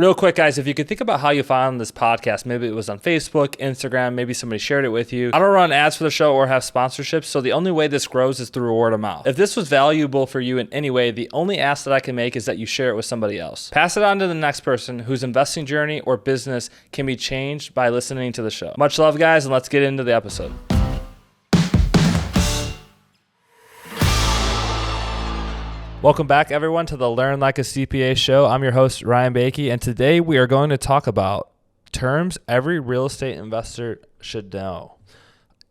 Real quick, guys, if you could think about how you found this podcast, maybe it was on Facebook, Instagram, maybe somebody shared it with you. I don't run ads for the show or have sponsorships, so the only way this grows is through word of mouth. If this was valuable for you in any way, the only ask that I can make is that you share it with somebody else. Pass it on to the next person whose investing journey or business can be changed by listening to the show. Much love, guys, and let's get into the episode. Welcome back, everyone, to the Learn Like a CPA show. I'm your host, Ryan Bakey, and today we are going to talk about terms every real estate investor should know.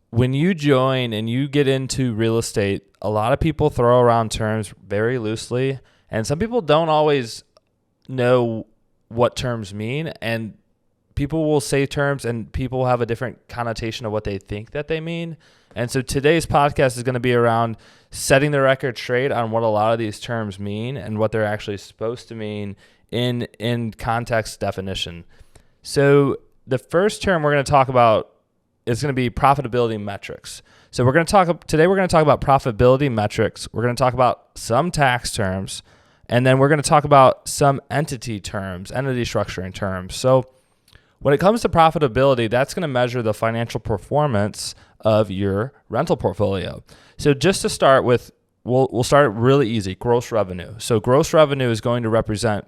When you join and you get into real estate, a lot of people throw around terms very loosely, and some people don't always know what terms mean, and people will say terms and people have a different connotation of what they think that they mean. And so today's podcast is going to be around setting the record straight on what a lot of these terms mean and what they're actually supposed to mean in context definition. So the first term we're going to talk about is going to be profitability metrics. So we're going to talk about profitability metrics. We're going to talk about some tax terms, and then we're going to talk about some entity structuring terms. So when it comes to profitability, that's going to measure the financial performance of your rental portfolio. So just to start with, we'll start really easy, gross revenue. So gross revenue is going to represent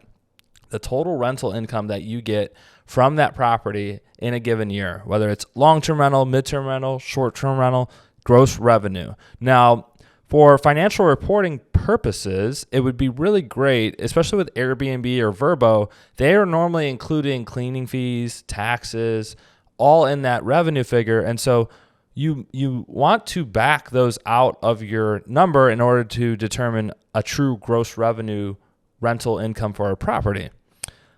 the total rental income that you get from that property in a given year, whether it's long-term rental, mid-term rental, short-term rental, gross revenue. Now, for financial reporting purposes, it would be really great, especially with Airbnb or Vrbo, they are normally including cleaning fees, taxes, all in that revenue figure. And so you want to back those out of your number in order to determine a true gross revenue rental income for a property.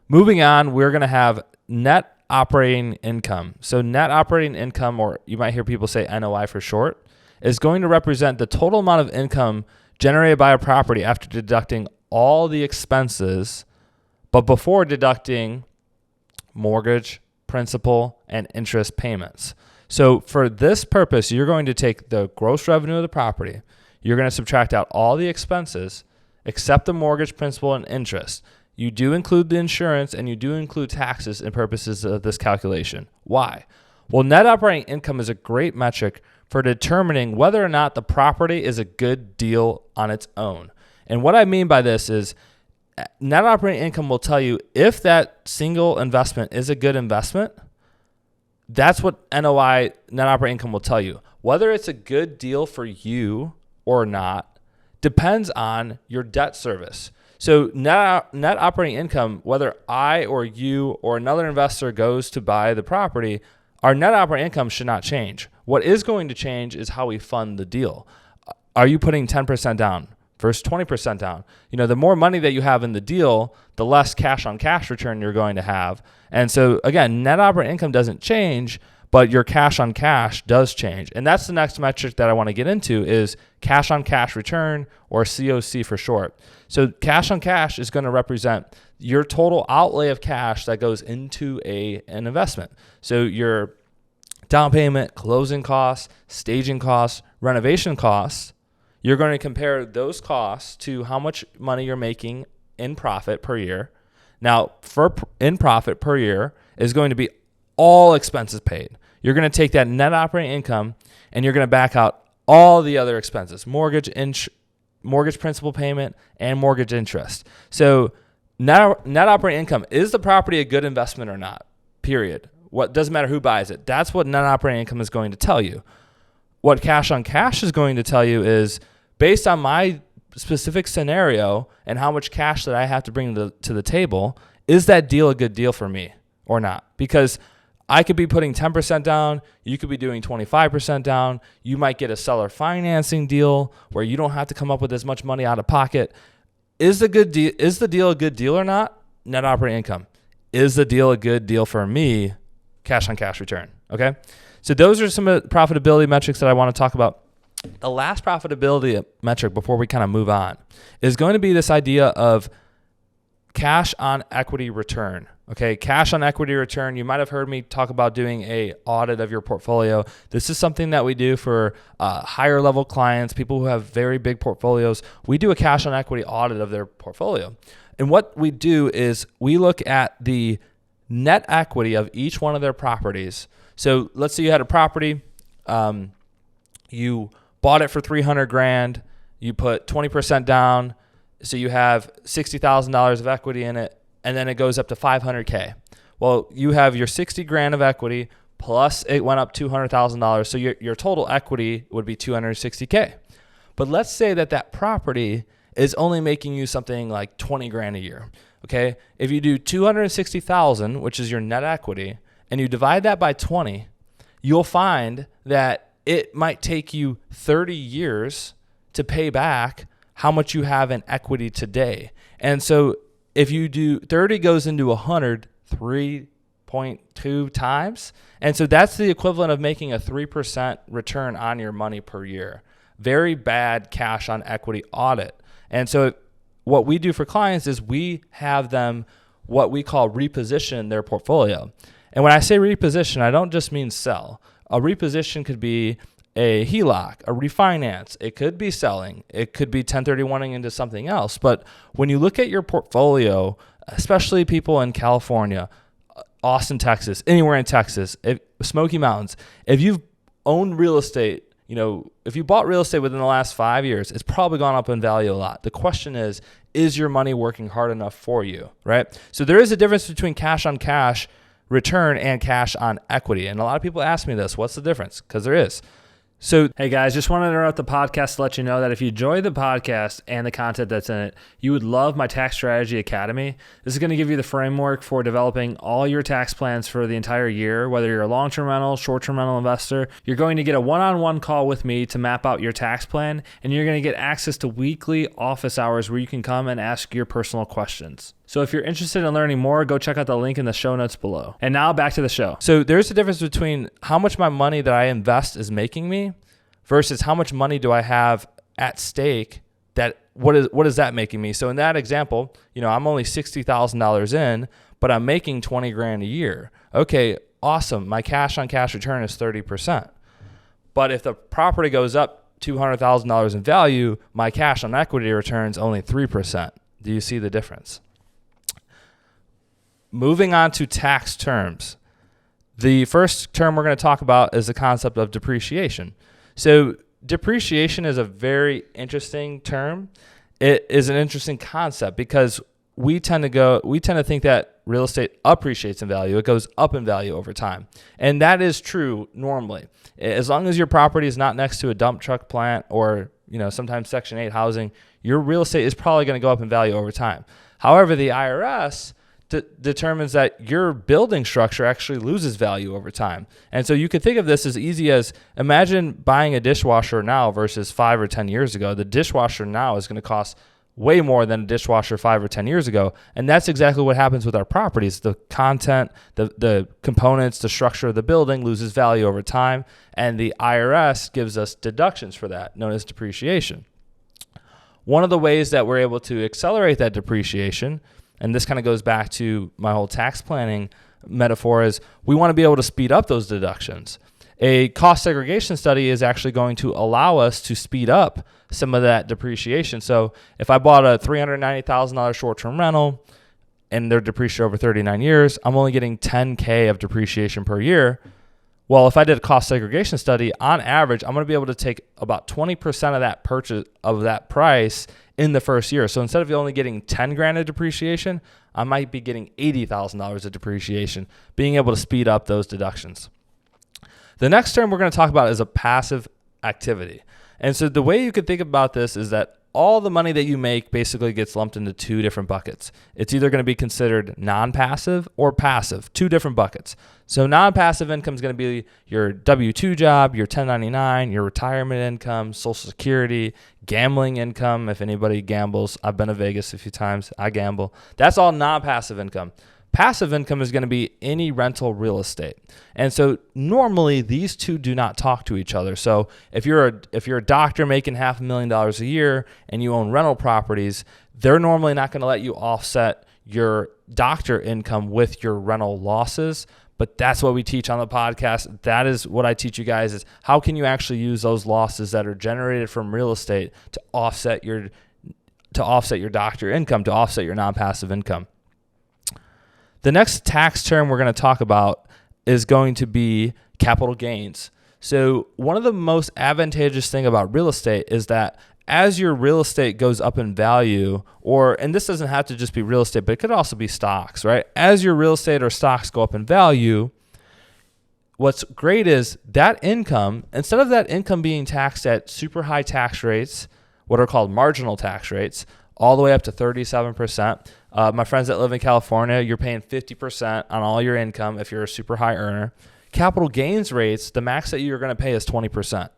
Moving on, we're going to have net operating income. So net operating income, or you might hear people say NOI for short, is going to represent the total amount of income generated by a property after deducting all the expenses, but before deducting mortgage, principal, and interest payments. So for this purpose, you're going to take the gross revenue of the property, you're going to subtract out all the expenses, except the mortgage, principal, and interest. You do include the insurance and you do include taxes in purposes of this calculation. Why? Well, net operating income is a great metric for determining whether or not the property is a good deal on its own. And what I mean by this is net operating income will tell you if that single investment is a good investment. That's what NOI, net operating income, will tell you. Whether it's a good deal for you or not depends on your debt service. So net operating income, whether I or you or another investor goes to buy the property, our net operating income should not change. What is going to change is how we fund the deal. Are you putting 10% down versus 20% down? The more money that you have in the deal, the less cash on cash return you're going to have. And so again, net operating income doesn't change, but your cash on cash does change. And that's the next metric that I want to get into is cash on cash return, or COC for short. So cash on cash is going to represent your total outlay of cash that goes into an investment. So your down payment, closing costs, staging costs, renovation costs, you're going to compare those costs to how much money you're making in profit per year. Now, in profit per year is going to be all expenses paid. You're going to take that net operating income and you're going to back out all the other expenses, mortgage principal payment, and mortgage interest. So net operating income, is the property a good investment or not? Period. What doesn't matter who buys it. That's what net operating income is going to tell you. What cash on cash is going to tell you is based on my specific scenario and how much cash that I have to bring to the table, is that deal a good deal for me or not? Because I could be putting 10% down, you could be doing 25% down, you might get a seller financing deal where you don't have to come up with as much money out of pocket. Is the deal a good deal or not? Net operating income. Is the deal a good deal for me? Cash on cash return. Okay? So those are some of the profitability metrics that I want to talk about. The last profitability metric before we kind of move on is going to be this idea of cash on equity return. Okay, cash on equity return. You might have heard me talk about doing a audit of your portfolio. This is something that we do for higher level clients, people who have very big portfolios. We do a cash on equity audit of their portfolio. And what we do is we look at the net equity of each one of their properties. So let's say you had a property, you bought it for $300,000, you put 20% down, so you have $60,000 of equity in it, and then it goes up to $500K. Well, you have your $60,000 of equity plus it went up $200,000, so your total equity would be $260K. But let's say that property is only making you something like $20,000 a year. Okay, if you do $260,000, which is your net equity, and you divide that by 20, you'll find that it might take you 30 years to pay back how much you have in equity today. And so if you do 30 goes into 100, 3.2 times. And so that's the equivalent of making a 3% return on your money per year. Very bad cash on equity audit. And so what we do for clients is we have them what we call reposition their portfolio. And when I say reposition, I don't just mean sell. A reposition could be a HELOC, a refinance. It could be selling. It could be 1031ing into something else. But when you look at your portfolio, especially people in California, Austin, Texas, anywhere in Texas, Smoky Mountains, if you've owned real estate, if you bought real estate within the last 5 years, it's probably gone up in value a lot. The question is your money working hard enough for you, right? So there is a difference between cash on cash return and cash on equity. And a lot of people ask me this, what's the difference? Because there is. So, hey guys, just wanted to interrupt the podcast to let you know that if you enjoy the podcast and the content that's in it, you would love my Tax Strategy Academy. This is going to give you the framework for developing all your tax plans for the entire year, whether you're a long-term rental, short-term rental investor. You're going to get a one-on-one call with me to map out your tax plan, and you're going to get access to weekly office hours where you can come and ask your personal questions. So if you're interested in learning more, go check out the link in the show notes below. And now back to the show. So there's a difference between how much my money that I invest is making me versus how much money do I have at stake. What is that making me? So in that example, I'm only $60,000 in, but I'm making $20,000 a year. Okay, awesome. My cash on cash return is 30%. But if the property goes up $200,000 in value, my cash on equity returns only 3%. Do you see the difference? Moving on to tax terms. The first term we're going to talk about is the concept of depreciation. So depreciation is a very interesting term. It is an interesting concept because we tend to think that real estate appreciates in value. It goes up in value over time. And that is true normally. As long as your property is not next to a dump truck plant or, sometimes Section 8 housing, your real estate is probably going to go up in value over time. However, the IRS determines that your building structure actually loses value over time. And so you could think of this as easy as imagine buying a dishwasher now versus 5 or 10 years ago. The dishwasher now is going to cost way more than a dishwasher 5 or 10 years ago. And that's exactly what happens with our properties. The content, the components, the structure of the building loses value over time. And the IRS gives us deductions for that, known as depreciation. One of the ways that we're able to accelerate that depreciation, and this kind of goes back to my whole tax planning metaphor, is we want to be able to speed up those deductions. A cost segregation study is actually going to allow us to speed up some of that depreciation. So if I bought a $390,000 short-term rental and they're depreciated over 39 years, I'm only getting $10K of depreciation per year. Well, if I did a cost segregation study, on average, I'm going to be able to take about 20% of that purchase of that price in the first year. So instead of only getting $10,000 of depreciation, I might be getting $80,000 of depreciation, being able to speed up those deductions. The next term we're going to talk about is a passive activity. And so the way you could think about this is that all the money that you make basically gets lumped into two different buckets. It's either going to be considered non-passive or passive, two different buckets. So non-passive income is going to be your W-2 job, your 1099, your retirement income, Social Security, gambling income. If anybody gambles, I've been to Vegas a few times. I gamble. That's all non-passive income. Passive income is going to be any rental real estate. And so normally these two do not talk to each other. So if you're a doctor making $500,000 a year and you own rental properties, they're normally not going to let you offset your doctor income with your rental losses. But that's what we teach on the podcast. That is what I teach you guys, is how can you actually use those losses that are generated from real estate to offset your doctor income, to offset your non-passive income. The next tax term we're going to talk about is going to be capital gains. So one of the most advantageous thing about real estate is that as your real estate goes up in value, and this doesn't have to just be real estate, but it could also be stocks, right? As your real estate or stocks go up in value, what's great is that income, instead of that income being taxed at super high tax rates, what are called marginal tax rates, all the way up to 37%. My friends that live in California, you're paying 50% on all your income if you're a super high earner. Capital gains rates, the max that you're going to pay is 20%.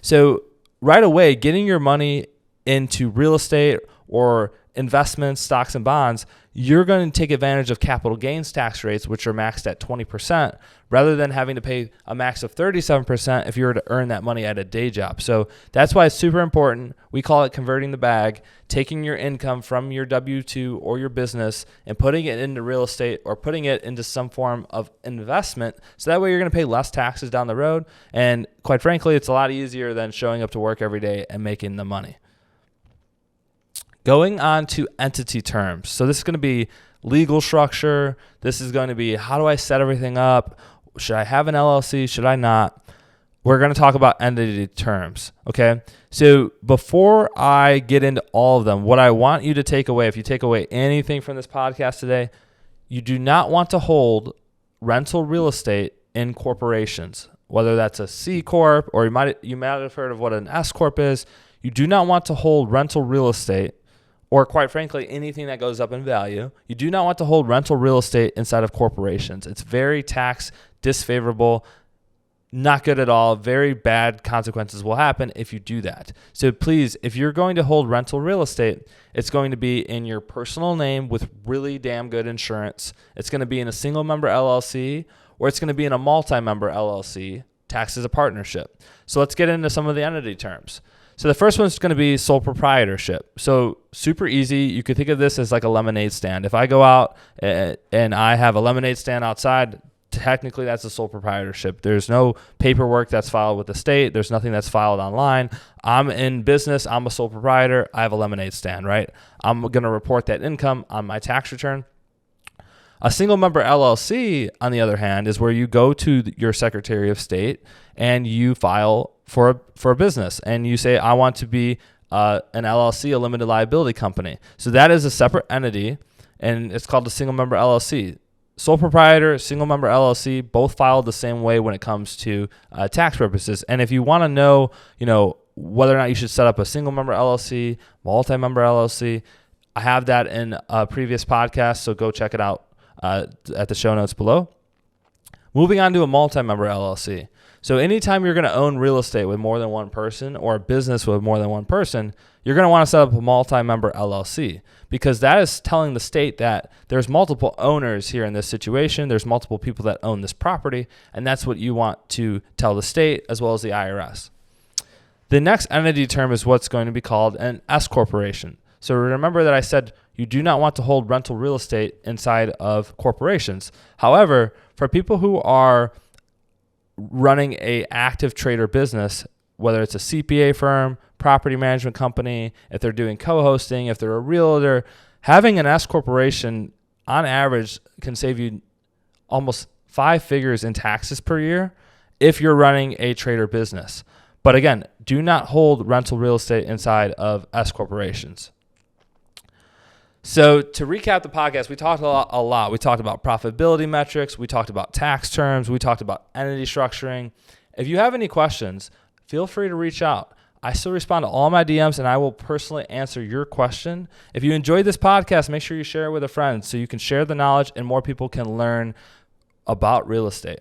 So right away, getting your money into real estate or investments, stocks and bonds, you're going to take advantage of capital gains tax rates, which are maxed at 20%, rather than having to pay a max of 37% if you were to earn that money at a day job. So that's why it's super important. We call it converting the bag, taking your income from your W-2 or your business and putting it into real estate or putting it into some form of investment. So that way you're going to pay less taxes down the road. And quite frankly, it's a lot easier than showing up to work every day and making the money. Going on to entity terms. So this is going to be legal structure. This is going to be, how do I set everything up? Should I have an LLC? Should I not? We're going to talk about entity terms. Okay. So before I get into all of them, what I want you to take away, if you take away anything from this podcast today, you do not want to hold rental real estate in corporations, whether that's a C Corp or you might have heard of what an S Corp is. You do not want to hold rental real estate, or quite frankly, anything that goes up in value. You do not want to hold rental real estate inside of corporations. It's very tax disfavorable, not good at all. Very bad consequences will happen if you do that. So please, if you're going to hold rental real estate, it's going to be in your personal name with really damn good insurance. It's going to be in a single member LLC, or it's going to be in a multi-member LLC, taxed as a partnership. So let's get into some of the entity terms. So the first one is going to be sole proprietorship. So super easy. You could think of this as like a lemonade stand. If I go out and I have a lemonade stand outside, technically that's a sole proprietorship. There's no paperwork that's filed with the state. There's nothing that's filed online. I'm in business. I'm a sole proprietor. I have a lemonade stand, right? I'm going to report that income on my tax return. A single member LLC, on the other hand, is where you go to your Secretary of State and you file for a business and you say, I want to be an LLC, a limited liability company. So that is a separate entity and it's called a single member LLC. Sole proprietor, single member LLC, both filed the same way when it comes to tax purposes. And if you want to know, whether or not you should set up a single member LLC, multi-member LLC, I have that in a previous podcast, so go check it out at the show notes below. Moving on to a multi-member LLC. So anytime you're going to own real estate with more than one person or a business with more than one person, you're going to want to set up a multi-member LLC, because that is telling the state that there's multiple owners here in this situation. There's multiple people that own this property, and that's what you want to tell the state as well as the IRS. The next entity term is what's going to be called an S corporation. So remember that I said you do not want to hold rental real estate inside of corporations. However, for people who are running a active trader business, whether it's a CPA firm, property management company, if they're doing co-hosting, if they're a realtor, having an S corporation on average can save you almost 5 figures in taxes per year if you're running a trader business. But again, do not hold rental real estate inside of S corporations. So to recap the podcast, we talked a lot. We talked about profitability metrics. We talked about tax terms. We talked about entity structuring. If you have any questions, feel free to reach out. I still respond to all my DMs, and I will personally answer your question. If you enjoyed this podcast, make sure you share it with a friend so you can share the knowledge and more people can learn about real estate.